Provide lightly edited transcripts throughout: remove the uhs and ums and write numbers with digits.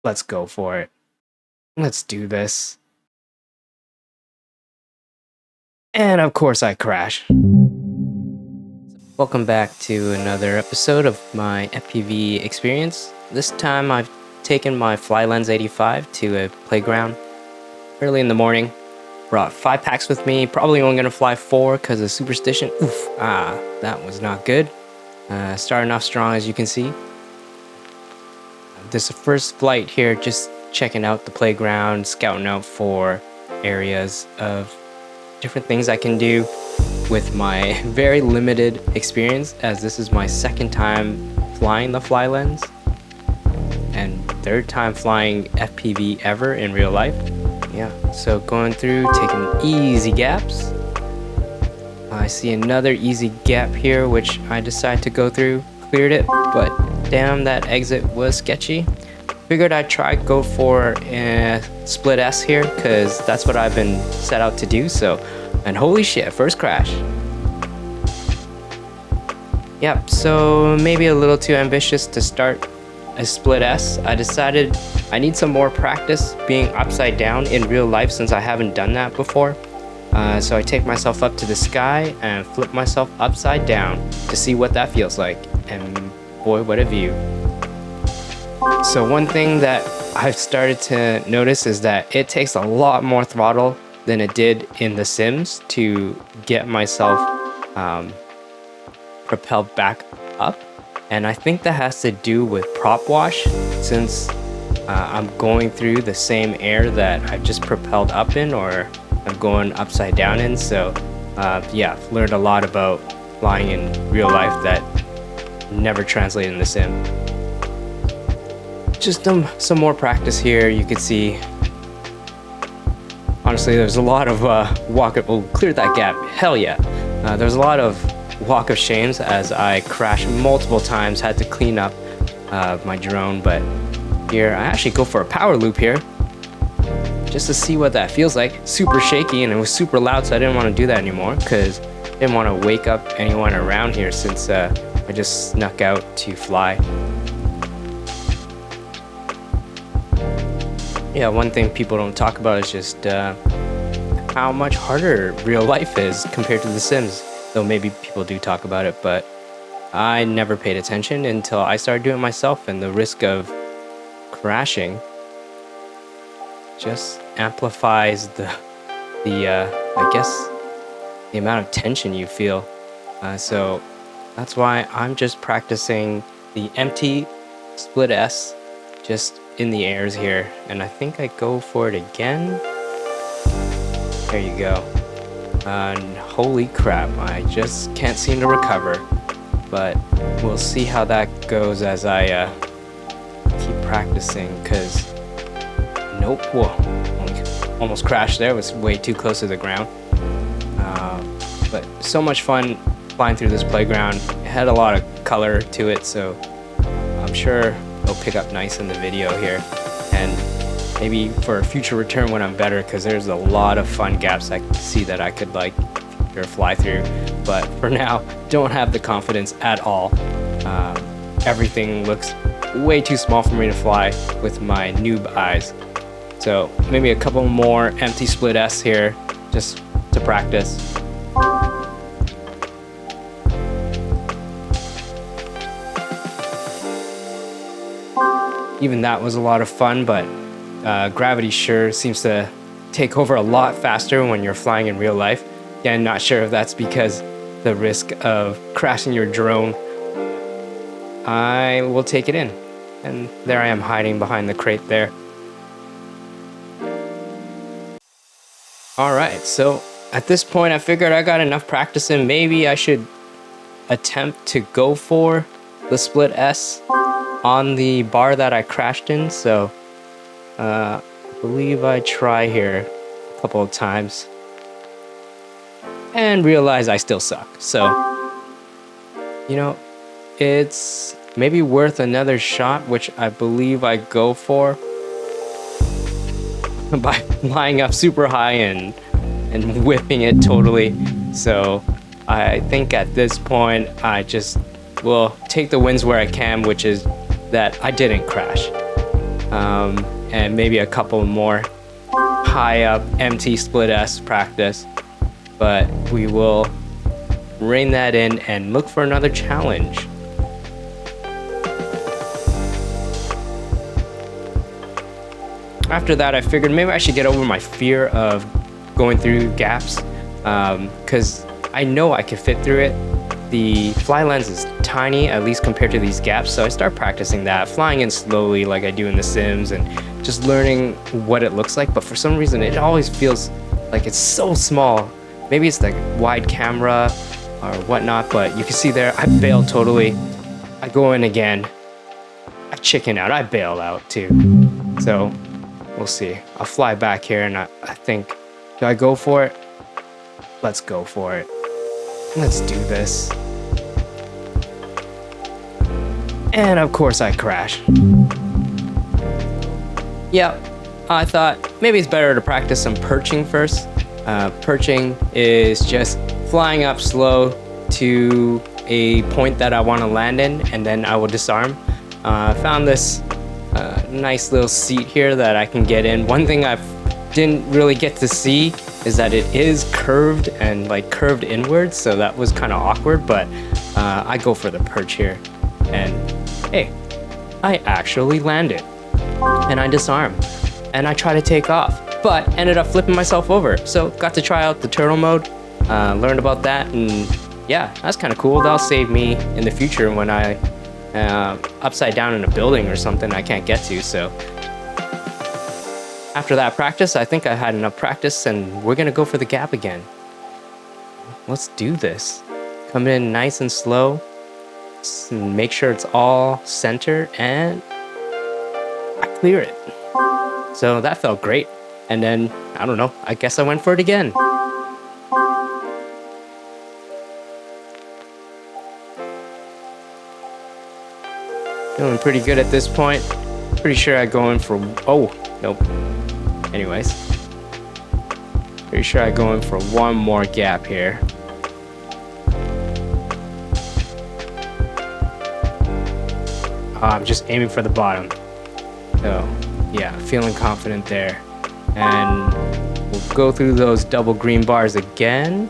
Let's go for it. Let's do this. And of course I crash. Welcome back to another episode of my FPV experience. This time I've taken my Flylens85 to a playground early in the morning. Brought 5 packs with me, probably only gonna fly 4 because of superstition. That was not good. Starting off strong, as you can see. This is the first flight here, just checking out the playground, scouting out for areas of different things I can do with my very limited experience, as this is my second time flying the Flylens and third time flying FPV ever in real life. Yeah, so going through, taking easy gaps. I see another easy gap here, which I decided to go through. Cleared it, but damn, that exit was sketchy. Figured I'd try go for a split S here, because that's what I've been set out to do. So, and holy shit, first crash. Yep, so maybe a little too ambitious to start a split S. I decided I need some more practice being upside down in real life, since I haven't done that before. So I take myself up to the sky and flip myself upside down to see what that feels like. And boy, what a view. So one thing that I've started to notice is that it takes a lot more throttle than it did in The Sims to get myself propelled back up. And I think that has to do with prop wash, since I'm going through the same air that I've just propelled up in, or I'm going upside down in. So yeah, I've learned a lot about flying in real life that never translated in the sim. Just some more practice here. You can see, honestly, there's a lot of walk of, oh, cleared that gap, hell yeah. There's a lot of walk of shames as I crashed multiple times, had to clean up my drone. But here I actually go for a power loop here, just to see what that feels like. Super shaky, and it was super loud, so I didn't want to do that anymore, because I didn't want to wake up anyone around here, since I just snuck out to fly. Yeah, one thing people don't talk about is just how much harder real life is compared to The Sims. Though maybe people do talk about it, but I never paid attention until I started doing it myself, and the risk of crashing just amplifies the I guess the amount of tension you feel. So that's why I'm just practicing the empty split S just in the airs here, and I think I go for it again. There you go. And holy crap, I just can't seem to recover, but we'll see how that goes as I keep practicing, because nope, whoa, almost crashed there. It was way too close to the ground. But so much fun flying through this playground. It had a lot of color to it, so I'm sure it'll pick up nice in the video here, and maybe for a future return when I'm better, because there's a lot of fun gaps I see that I could like or fly through. But for now, don't have the confidence at all. Everything looks way too small for me to fly with my noob eyes. So maybe a couple more empty split S here, just to practice. Even that was a lot of fun, but gravity sure seems to take over a lot faster when you're flying in real life. Again, not sure if that's because the risk of crashing your drone. I will take it in. And there I am hiding behind the crate there. Alright, so at this point I figured I got enough practice in. Maybe I should attempt to go for the split S on the bar that I crashed in. So I believe I try here a couple of times and realize I still suck. So, you know, it's maybe worth another shot, which I believe I go for by flying up super high and whipping it totally. So I think at this point I just will take the wins where I can, which is that I didn't crash. and maybe a couple more high up MT split S practice. But we will rein that in and look for another challenge. After that, I figured maybe I should get over my fear of going through gaps, because I know I can fit through it. The Flylens is tiny, at least compared to these gaps, so I start practicing that, flying in slowly like I do in The Sims, and just learning what it looks like. But for some reason, it always feels like it's so small. Maybe it's like wide camera or whatnot, but you can see there, I bailed totally. I go in again, I chicken out, I bail out too. So we'll see. I'll fly back here, and I think, do I go for it? Let's go for it. Let's do this. And of course I crash. Yep, I thought maybe it's better to practice some perching first. Perching is just flying up slow to a point that I want to land in, and then I will disarm. I found this nice little seat here that I can get in. One thing I didn't really get to see is that it is curved and like curved inwards, so that was kind of awkward, but I go for the perch here. And hey, I actually landed. And I disarm. And I try to take off, but ended up flipping myself over. So got to try out the turtle mode, learned about that, and yeah, that's kind of cool. That'll save me in the future when I upside down in a building or something I can't get to. So after that practice, I think I had enough practice, and we're gonna go for the gap again. Let's do this. Come in nice and slow. Make sure it's all center, and I clear it. So that felt great. And then, I don't know, I guess I went for it again. Feeling pretty good at this point. Pretty sure I go in for, oh, nope. Anyways. Pretty sure I go in for one more gap here. I'm just aiming for the bottom. So, yeah, feeling confident there. And we'll go through those double green bars again.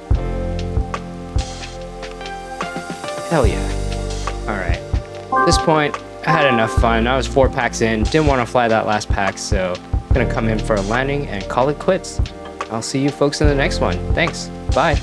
Hell yeah. Alright. At this point, I had enough fun. I was 4 packs in. Didn't want to fly that last pack, so I'm gonna come in for a landing and call it quits. I'll see you folks in the next one. Thanks. Bye.